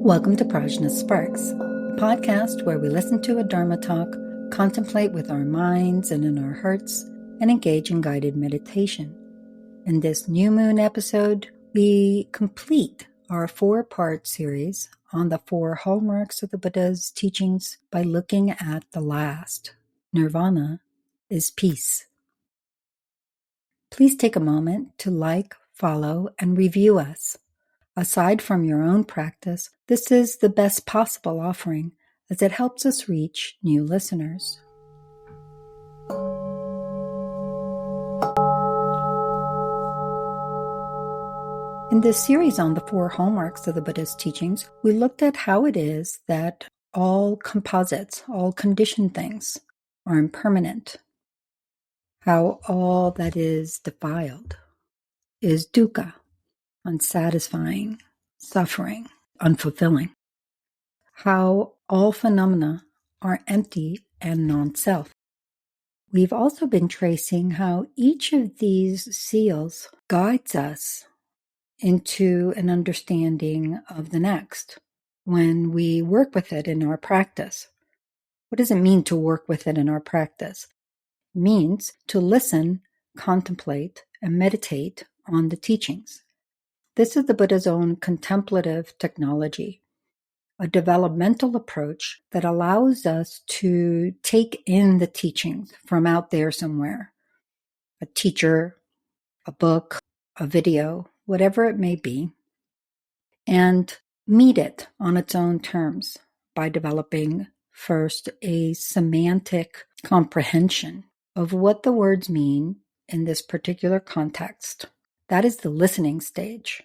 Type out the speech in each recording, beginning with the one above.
Welcome to Prajna Sparks, a podcast where we listen to a Dharma talk, contemplate with our minds and in our hearts, and engage in guided meditation. In this new moon episode, we complete our four-part series on the Four Hallmarks of the Buddha's teachings by looking at the last. Nirvana is peace. Please take a moment to like, follow, and review us. Aside from your own practice, this is the best possible offering as it helps us reach new listeners. In this series on the Four Hallmarks of the Buddha's teachings, we looked at how it is that all composites, all conditioned things are impermanent, how all that is defiled is dukkha, unsatisfying, suffering, unfulfilling. How all phenomena are empty and non-self. We've also been tracing how each of these seals guides us into an understanding of the next when we work with it in our practice. What does it mean to work with it in our practice? It means to listen, contemplate, and meditate on the teachings. This is the Buddha's own contemplative technology, a developmental approach that allows us to take in the teachings from out there somewhere, a teacher, a book, a video, whatever it may be, and meet it on its own terms by developing first a semantic comprehension of what the words mean in this particular context. That is the listening stage.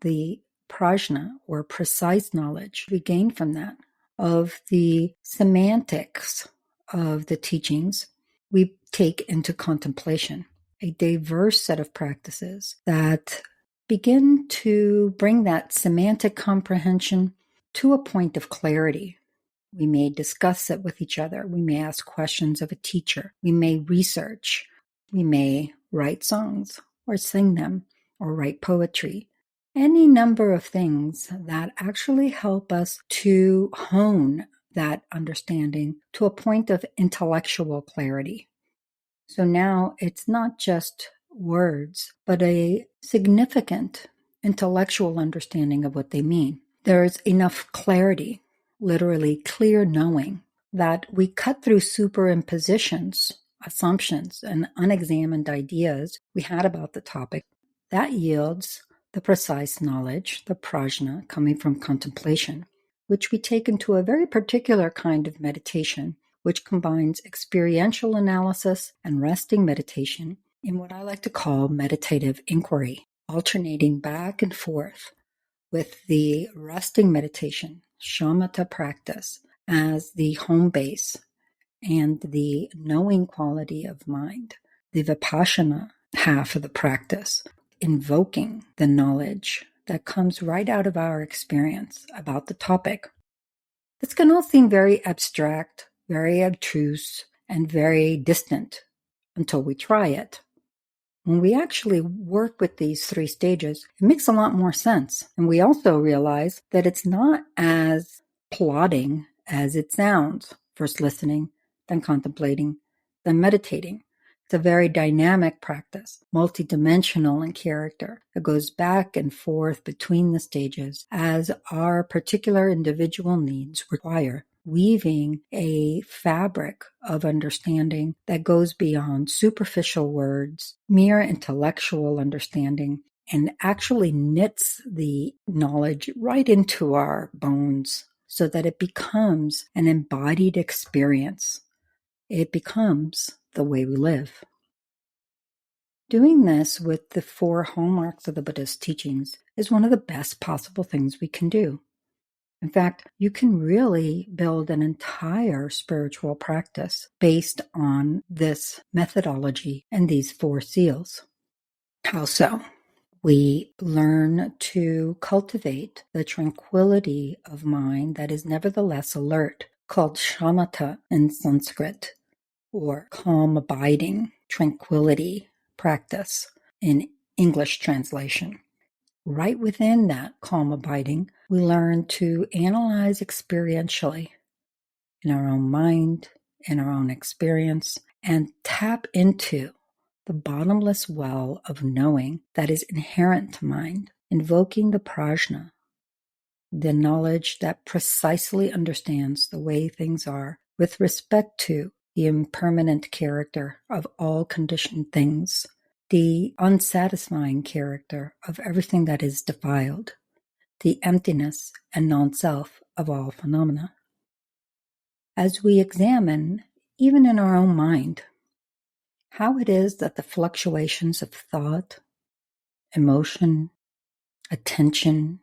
The prajna, or precise knowledge we gain from that, of the semantics of the teachings, we take into contemplation, a diverse set of practices that begin to bring that semantic comprehension to a point of clarity. We may discuss it with each other. We may ask questions of a teacher. We may research. We may write songs or sing them or write poetry. Any number of things that actually help us to hone that understanding to a point of intellectual clarity. So now it's not just words, but a significant intellectual understanding of what they mean. There's enough clarity, literally clear knowing, that we cut through superimpositions, assumptions, and unexamined ideas we had about the topic. That yields the precise knowledge, the prajna, coming from contemplation, which we take into a very particular kind of meditation, which combines experiential analysis and resting meditation in what I like to call meditative inquiry, alternating back and forth with the resting meditation, shamatha practice, as the home base and the knowing quality of mind, the vipassana half of the practice, invoking the knowledge that comes right out of our experience about the topic. This can all seem very abstract, very obtuse, and very distant until we try it. When we actually work with these three stages, it makes a lot more sense. And we also realize that it's not as plodding as it sounds, first listening, then contemplating, then meditating. It's a very dynamic practice, multidimensional in character. It goes back and forth between the stages as our particular individual needs require, weaving a fabric of understanding that goes beyond superficial words, mere intellectual understanding, and actually knits the knowledge right into our bones so that it becomes an embodied experience. It becomes the way we live. Doing this with the four hallmarks of the Buddha's teachings is one of the best possible things we can do. In fact, you can really build an entire spiritual practice based on this methodology and these four seals. How so? We learn to cultivate the tranquility of mind that is nevertheless alert, called shamatha in Sanskrit, or calm abiding, tranquility practice in English translation. right within that calm abiding, we learn to analyze experientially in our own mind, in our own experience, and tap into the bottomless well of knowing that is inherent to mind, invoking the prajna, the knowledge that precisely understands the way things are with respect to the impermanent character of all conditioned things, the unsatisfying character of everything that is defiled, the emptiness and non-self of all phenomena. As we examine, even in our own mind, how it is that the fluctuations of thought, emotion, attention,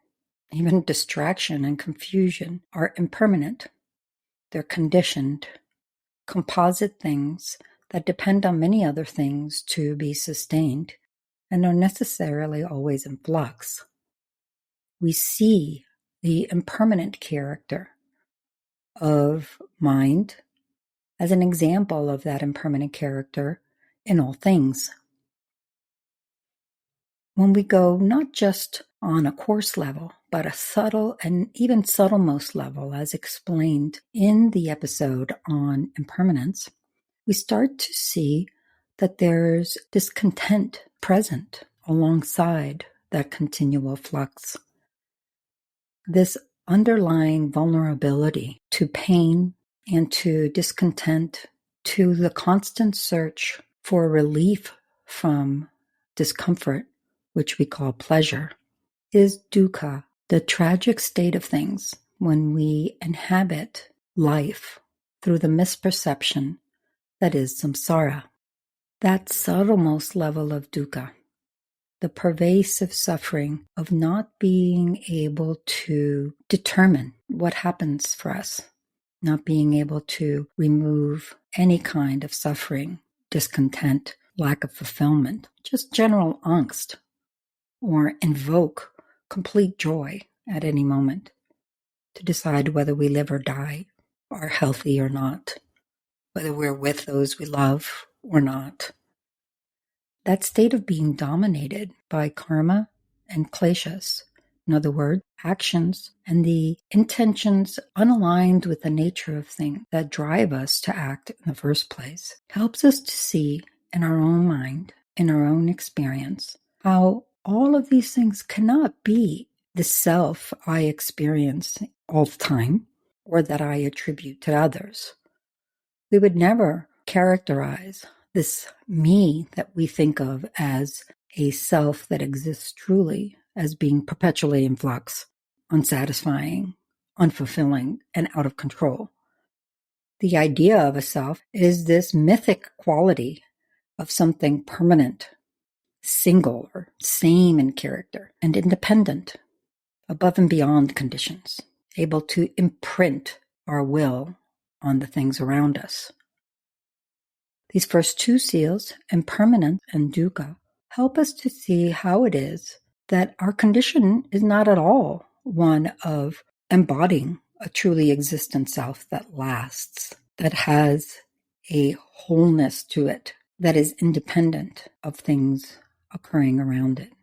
even distraction and confusion are impermanent. They're conditioned, composite things that depend on many other things to be sustained and are necessarily always in flux. We see the impermanent character of mind as an example of that impermanent character in all things. When we go not just on a coarse level, but a subtle and even subtlemost level, as explained in the episode on impermanence, we start to see that there's discontent present alongside that continual flux. This underlying vulnerability to pain and to discontent, to the constant search for relief from discomfort, which we call pleasure, is dukkha, the tragic state of things when we inhabit life through the misperception that is samsara. That subtlemost level of dukkha, the pervasive suffering of not being able to determine what happens for us, not being able to remove any kind of suffering, discontent, lack of fulfillment, just general angst, or invoke complete joy at any moment to decide whether we live or die, are healthy or not, whether we're with those we love or not. That state of being dominated by karma and kleshas, in other words, actions and the intentions unaligned with the nature of things that drive us to act in the first place, helps us to see in our own mind, in our own experience, how all of these things cannot be the self I experience all the time or that I attribute to others. We would never characterize this me that we think of as a self that exists truly as being perpetually in flux, unsatisfying, unfulfilling, and out of control. The idea of a self is this mythic quality of something permanent, single or same in character, and independent, above and beyond conditions, able to imprint our will on the things around us. These first two seals, impermanence and dukkha, help us to see how it is that our condition is not at all one of embodying a truly existent self that lasts, that has a wholeness to it, that is independent of things occurring around it.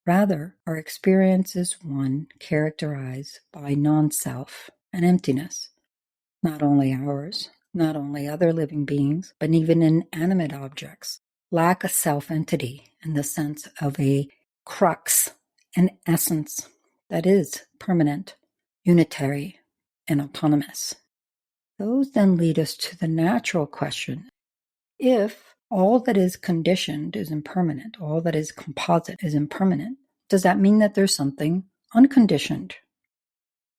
Rather, our experience is one characterized by non-self and emptiness, not only ours, not only other living beings, but even inanimate objects lack a self-entity in the sense of a crux, an essence that is permanent, unitary, and autonomous. Those then lead us to the natural question: if all that is conditioned is impermanent, all that is composite is impermanent, does that mean that there's something unconditioned?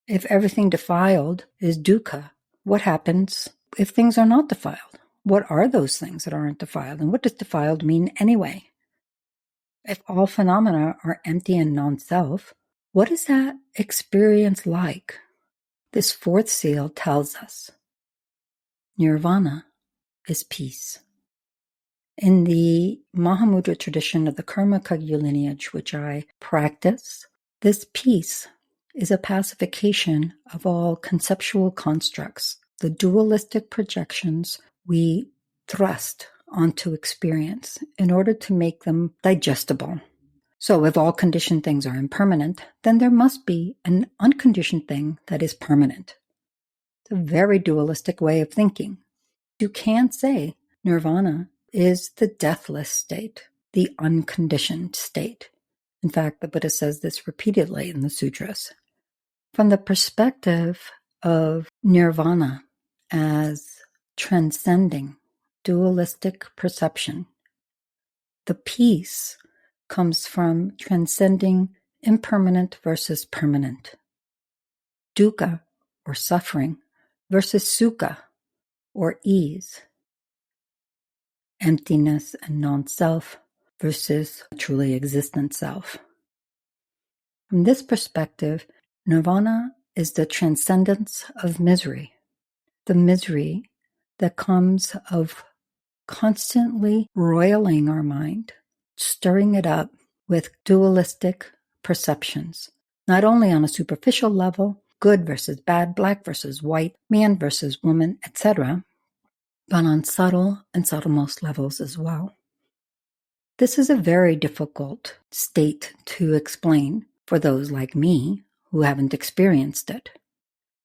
If everything defiled is dukkha, what happens if things are not defiled? What are those things that aren't defiled? And what does defiled mean anyway? If all phenomena are empty and non-self, what is that experience like? This fourth seal tells us Nirvana is peace. In the Mahamudra tradition of the Karma Kagyu lineage, which I practice, this peace is a pacification of all conceptual constructs, the dualistic projections we thrust onto experience in order to make them digestible. So if all conditioned things are impermanent, then there must be an unconditioned thing that is permanent. It's a very dualistic way of thinking. You can't say Nirvana is the deathless state, the unconditioned state. In fact, the Buddha says this repeatedly in the sutras. From the perspective of Nirvana as transcending dualistic perception, the peace comes from transcending impermanent versus permanent, dukkha or suffering versus sukha or ease, emptiness and non-self versus a truly existent self. From this perspective, Nirvana is the transcendence of misery, the misery that comes of constantly roiling our mind, stirring it up with dualistic perceptions, not only on a superficial level, good versus bad, black versus white, man versus woman, etc., but on subtle and subtlemost levels as well. This is a very difficult state to explain for those like me who haven't experienced it.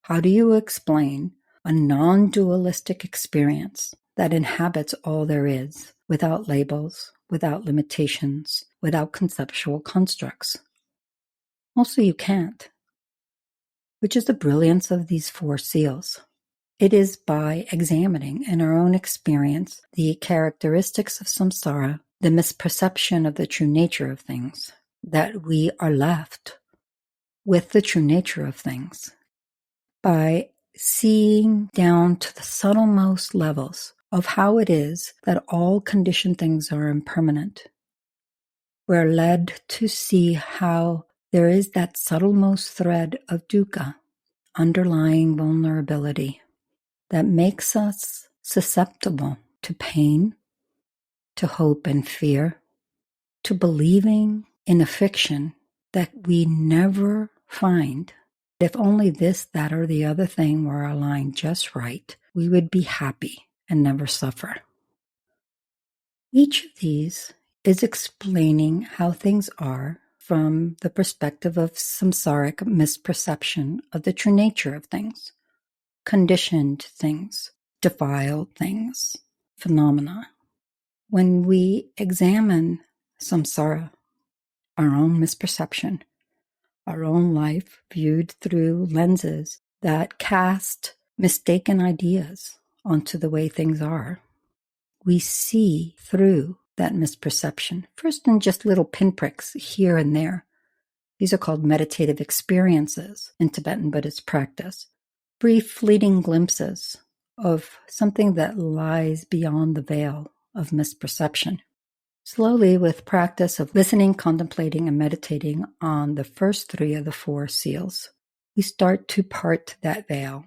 How do you explain a non-dualistic experience that inhabits all there is, without labels, without limitations, without conceptual constructs? Also, you can't, which is the brilliance of these four seals. It is by examining in our own experience the characteristics of samsara, the misperception of the true nature of things, that we are left with the true nature of things. By seeing down to the subtlemost levels of how it is that all conditioned things are impermanent, we're led to see how there is that subtlemost thread of dukkha, underlying vulnerability, that makes us susceptible to pain, to hope and fear, to believing in a fiction that we never find. If only this, that, or the other thing were aligned just right, we would be happy and never suffer. Each of these is explaining how things are from the perspective of samsaric misperception of the true nature of things, conditioned things, defiled things, phenomena. When we examine samsara, our own misperception, our own life viewed through lenses that cast mistaken ideas onto the way things are, we see through that misperception, first in just little pinpricks here and there. These are called meditative experiences in Tibetan Buddhist practice, brief fleeting glimpses of something that lies beyond the veil of misperception. Slowly, with practice of listening, contemplating, and meditating on the first three of the four seals, we start to part that veil,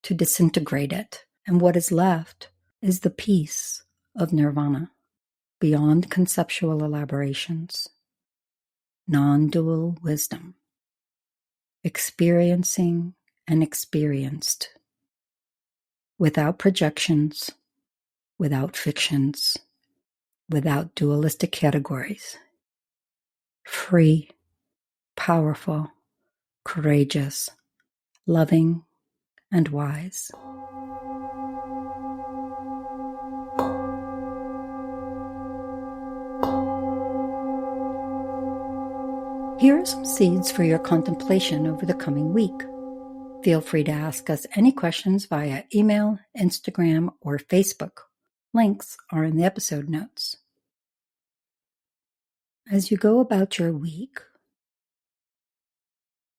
to disintegrate it. And what is left is the peace of nirvana, beyond conceptual elaborations, non-dual wisdom, experiencing and experienced, without projections, without fictions, without dualistic categories, free, powerful, courageous, loving, and wise. Here are some seeds for your contemplation over the coming week. Feel free to ask us any questions via email, Instagram, or Facebook. Links are in the episode notes. As you go about your week,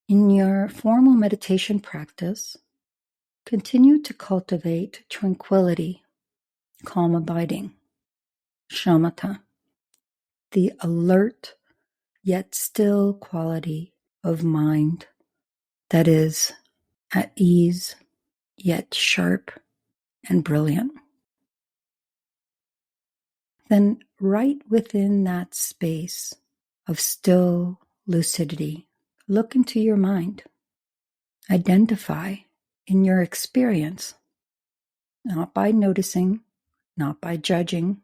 in your formal meditation practice, continue to cultivate tranquility, calm abiding, shamatha, the alert yet still quality of mind that is at ease yet sharp and brilliant. Then right within that space of still lucidity, look into your mind. Identify in your experience, not by noticing, not by judging,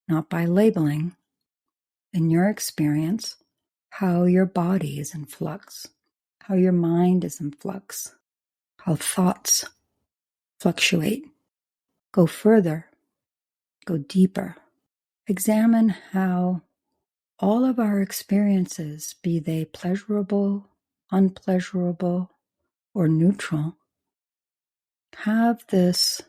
not by labeling, in your experience, how your body is in flux, how your mind is in flux, how thoughts fluctuate. Go further, go deeper. Examine how all of our experiences, be they pleasurable, unpleasurable, or neutral, have this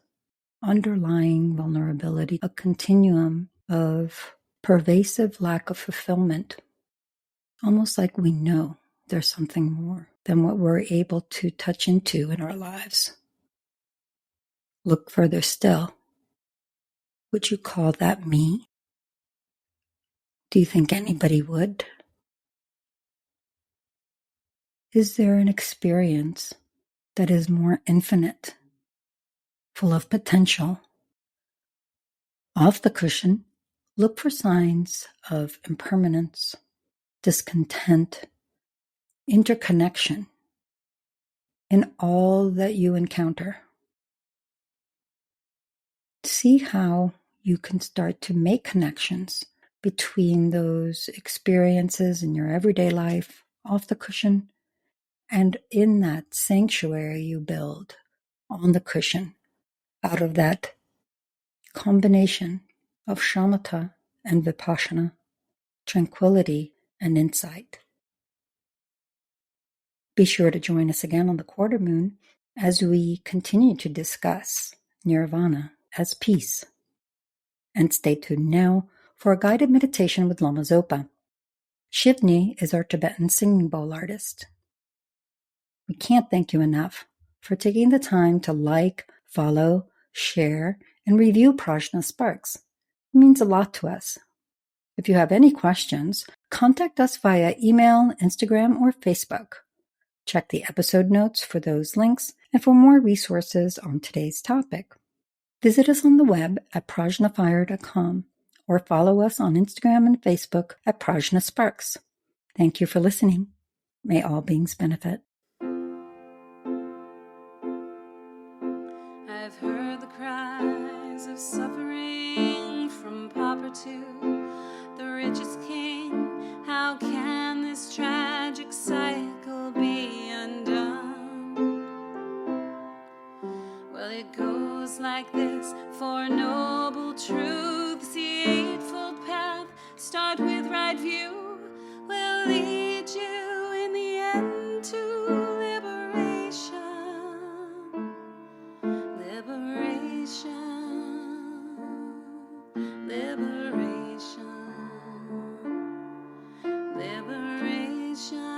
underlying vulnerability, a continuum of pervasive lack of fulfillment, almost like we know there's something more than what we're able to touch into in our lives. Look further still. Would you call that me? Do you think anybody would? Is there an experience that is more infinite, full of potential? Off the cushion, look for signs of impermanence, discontent, interconnection in all that you encounter. See how you can start to make connections between those experiences in your everyday life, off the cushion, and in that sanctuary you build on the cushion out of that combination of shamatha and vipassana, tranquility and insight. Be sure to join us again on the quarter moon as we continue to discuss Nirvana as peace. And stay tuned now for a guided meditation with Lama Zopa. Shivnee is our Tibetan singing bowl artist. We can't thank you enough for taking the time to like, follow, share, and review Prajna Sparks. It means a lot to us. If you have any questions, contact us via email, Instagram, or Facebook. Check the episode notes for those links and for more resources on today's topic. Visit us on the web at prajnafire.com or follow us on Instagram and Facebook at Prajna Sparks. Thank you for listening. May all beings benefit. I've heard the cries of suffering from pauper to the richest king. How can this tragic cycle be undone? Well, it goes like this: for noble truths, the eightfold path, start with right view, will lead you in the end to liberation. Liberation, liberation, liberation,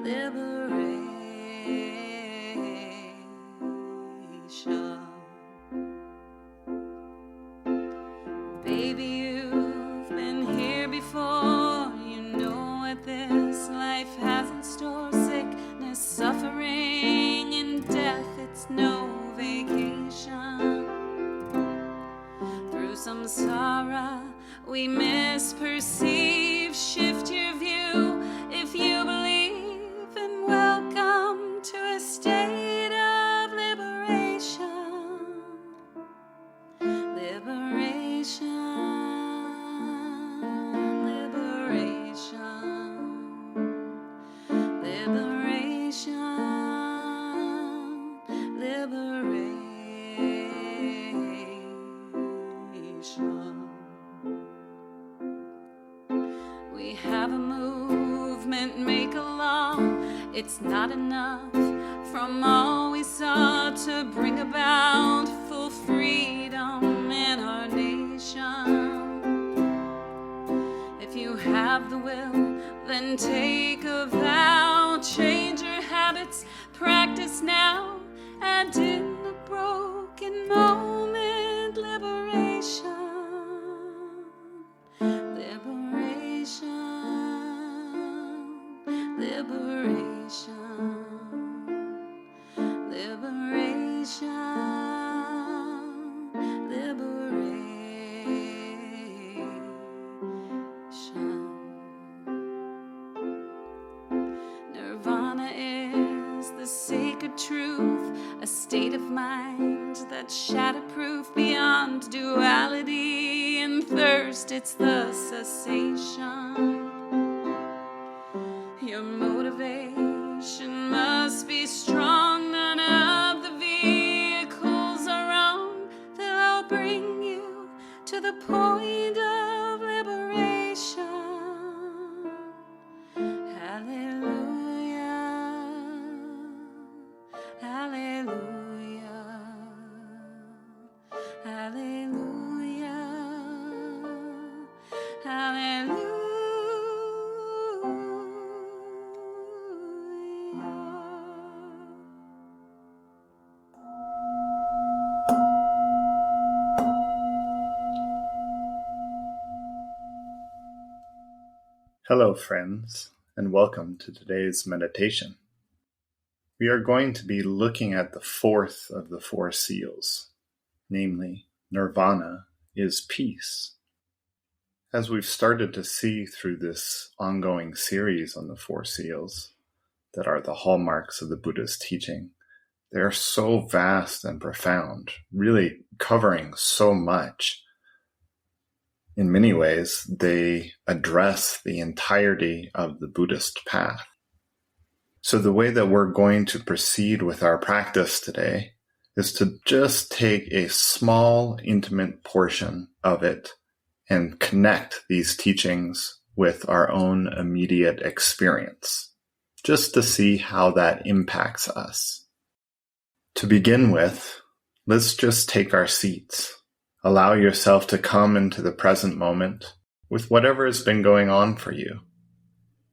liberation. Baby, you've been here before. You know what this life has in store. Sickness, suffering, and death, it's no vacation. Through samsara, we misperceive. Shift your view if you believe, and welcome to a state of liberation. Liberation, liberation, liberation, liberation. We have a movement, make a law. It's not enough from all we saw to bring about full freedom in our nation. If you have the will, then take a vow. Change your habits, practice now, and in a broken moment, liberation. Liberation, liberation, liberation, liberation. Nirvana is the sacred truth, a state of mind that's shatterproof beyond duality and thirst. It's the cessation. Your motivation must be strong. None of the vehicles are wrong. They'll bring you to the point of liberation. Hallelujah, hallelujah, hallelujah, hallelujah. Hello, friends, and welcome to today's meditation. We are going to be looking at the fourth of the four seals, namely, Nirvana is peace. As we've started to see through this ongoing series on the four seals that are the hallmarks of the Buddha's teaching, they are so vast and profound, really covering so much. In many ways, they address the entirety of the Buddhist path. So the way that we're going to proceed with our practice today is to just take a small, intimate portion of it and connect these teachings with our own immediate experience, just to see how that impacts us. To begin with, let's just take our seats. Allow yourself to come into the present moment with whatever has been going on for you.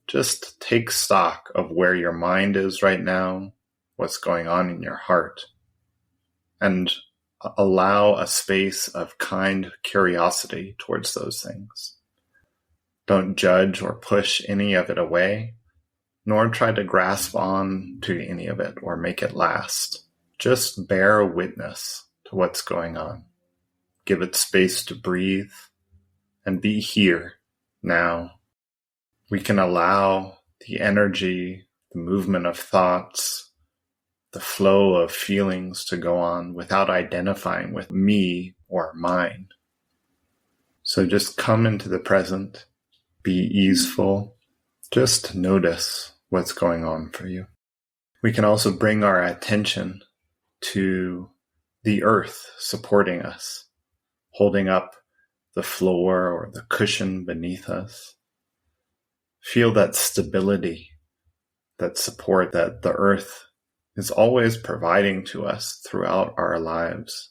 Just take stock of where your mind is right now, what's going on in your heart, and allow a space of kind curiosity towards those things. Don't judge or push any of it away, nor try to grasp on to any of it or make it last. Just bear witness to what's going on. Give it space to breathe and be here now. We can allow the energy, the movement of thoughts, the flow of feelings to go on without identifying with me or mine. So just come into the present, be easeful, just notice what's going on for you. We can also bring our attention to the earth supporting us, holding up the floor or the cushion beneath us. Feel that stability, that support that the earth is always providing to us throughout our lives.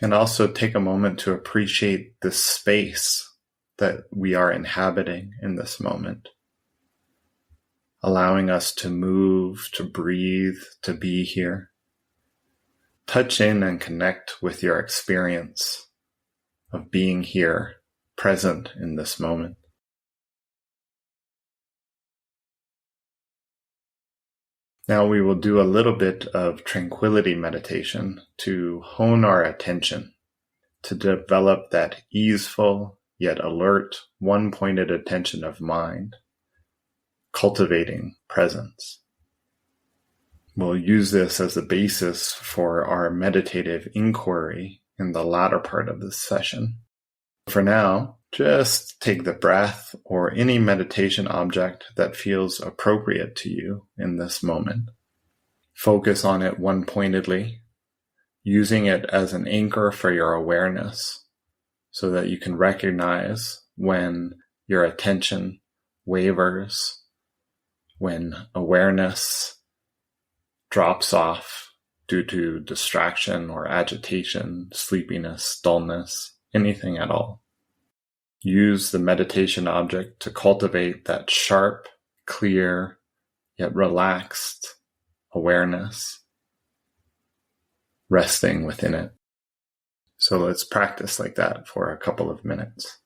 And also take a moment to appreciate the space that we are inhabiting in this moment, allowing us to move, to breathe, to be here. Touch in and connect with your experience of being here, present in this moment. Now we will do a little bit of tranquility meditation to hone our attention, to develop that easeful yet alert, one-pointed attention of mind, cultivating presence. We'll use this as a basis for our meditative inquiry in the latter part of this session. For now, just take the breath or any meditation object that feels appropriate to you in this moment. Focus on it one-pointedly, using it as an anchor for your awareness so that you can recognize when your attention wavers, when awareness drops off due to distraction or agitation, sleepiness, dullness, anything at all. Use the meditation object to cultivate that sharp, clear, yet relaxed awareness, resting within it. So let's practice like that for a couple of minutes.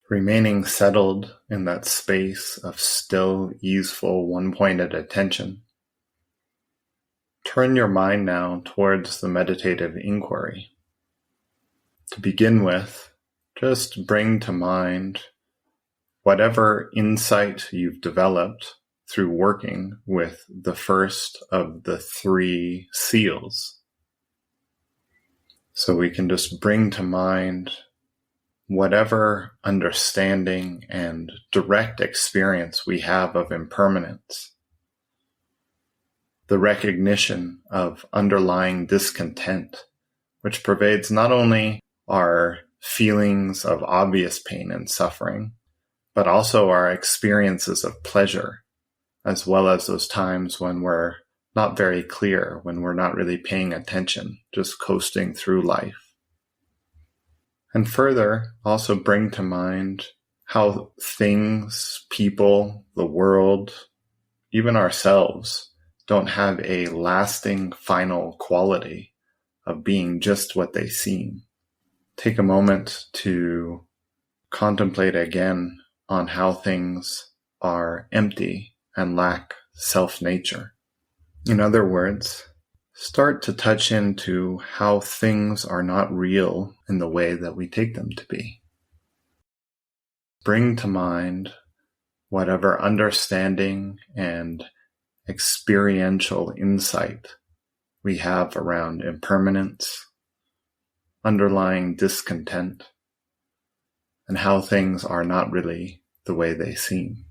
remaining settled in that space of still, easeful, one-pointed attention. Turn your mind now towards the meditative inquiry. To begin with, just bring to mind whatever insight you've developed through working with the first of the 3 seals. So we can just bring to mind whatever understanding and direct experience we have of impermanence, the recognition of underlying discontent, which pervades not only our feelings of obvious pain and suffering, but also our experiences of pleasure, as well as those times when we're not very clear, when we're not really paying attention, just coasting through life. And further, also bring to mind how things, people, the world, even ourselves, don't have a lasting final quality of being just what they seem. Take a moment to contemplate again on how things are empty and lack self-nature. In other words, start to touch into how things are not real in the way that we take them to be. Bring to mind whatever understanding and experiential insight we have around impermanence, underlying discontent, and how things are not really the way they seem.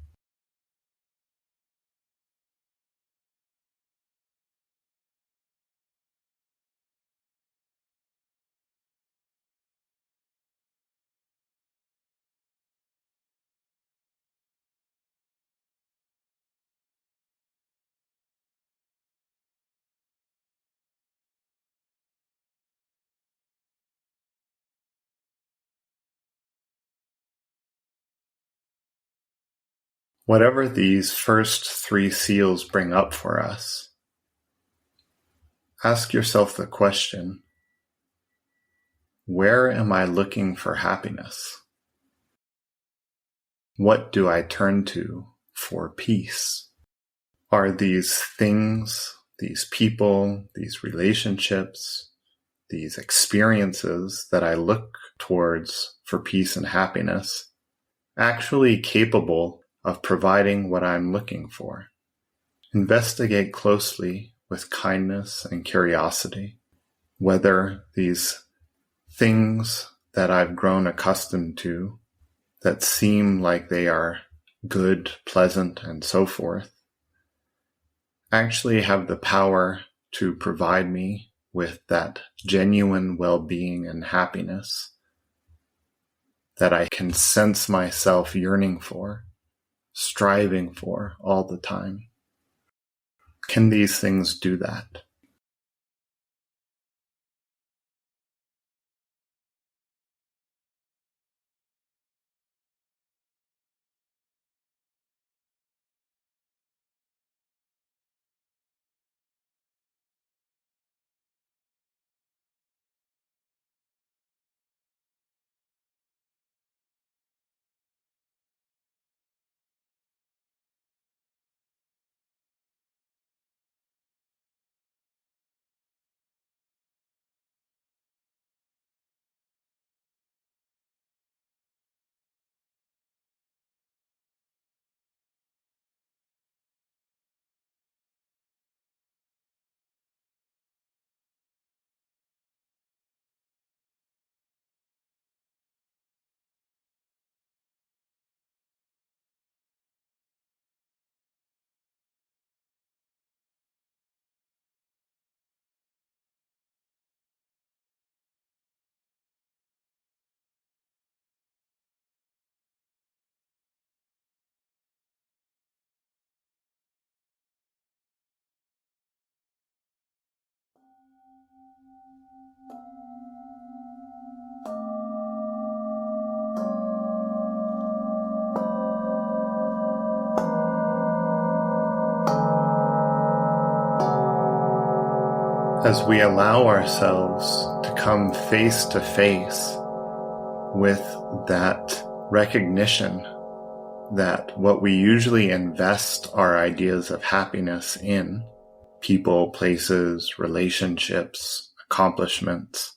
Whatever these first 3 seals bring up for us, ask yourself the question, where am I looking for happiness? What do I turn to for peace? Are these things, these people, these relationships, these experiences that I look towards for peace and happiness actually capable of providing what I'm looking for? Investigate closely with kindness and curiosity whether these things that I've grown accustomed to that seem like they are good, pleasant, and so forth actually have the power to provide me with that genuine well-being and happiness that I can sense myself yearning for, striving for all the time. Can these things do that? As we allow ourselves to come face to face with that recognition that what we usually invest our ideas of happiness in, people, places, relationships, accomplishments,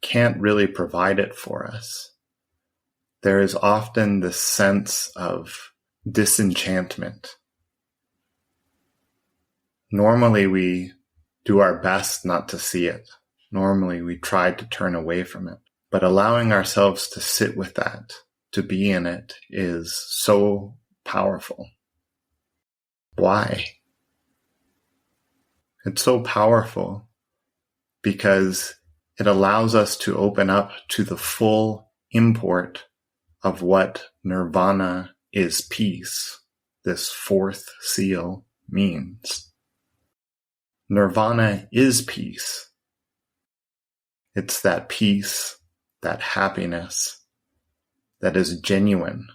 can't really provide it for us. There is often this sense of disenchantment. Normally we do our best not to see it. Normally we try to turn away from it. But allowing ourselves to sit with that, to be in it, is so powerful. Why? It's so powerful because it allows us to open up to the full import of what Nirvana is peace, this fourth seal, means. Nirvana is peace. It's that peace, that happiness, that is genuine,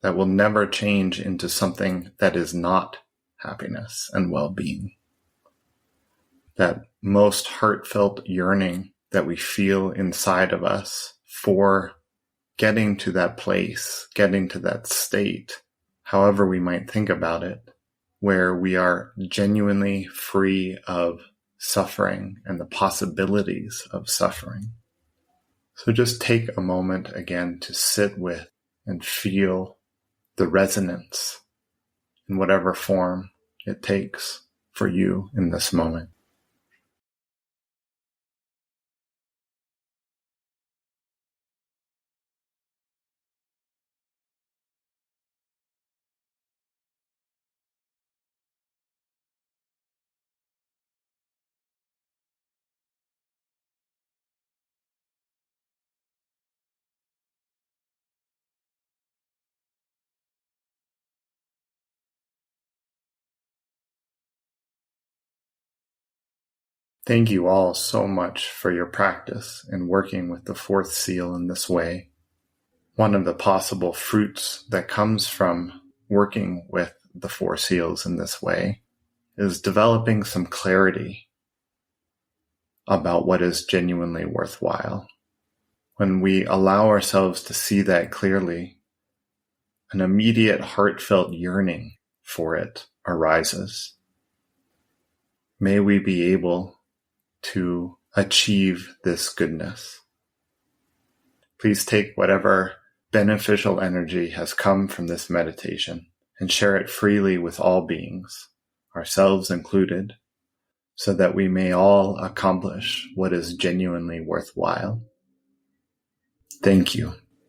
that will never change into something that is not happiness and well-being. That most heartfelt yearning that we feel inside of us for getting to that place, getting to that state, however we might think about it, where we are genuinely free of suffering and the possibilities of suffering. So just take a moment again to sit with and feel the resonance in whatever form it takes for you in this moment. Thank you all so much for your practice in working with the fourth seal in this way. One of the possible fruits that comes from working with the four seals in this way is developing some clarity about what is genuinely worthwhile. When we allow ourselves to see that clearly, an immediate heartfelt yearning for it arises. May we be able to achieve this goodness. Please take whatever beneficial energy has come from this meditation and share it freely with all beings, ourselves included, so that we may all accomplish what is genuinely worthwhile. Thank you.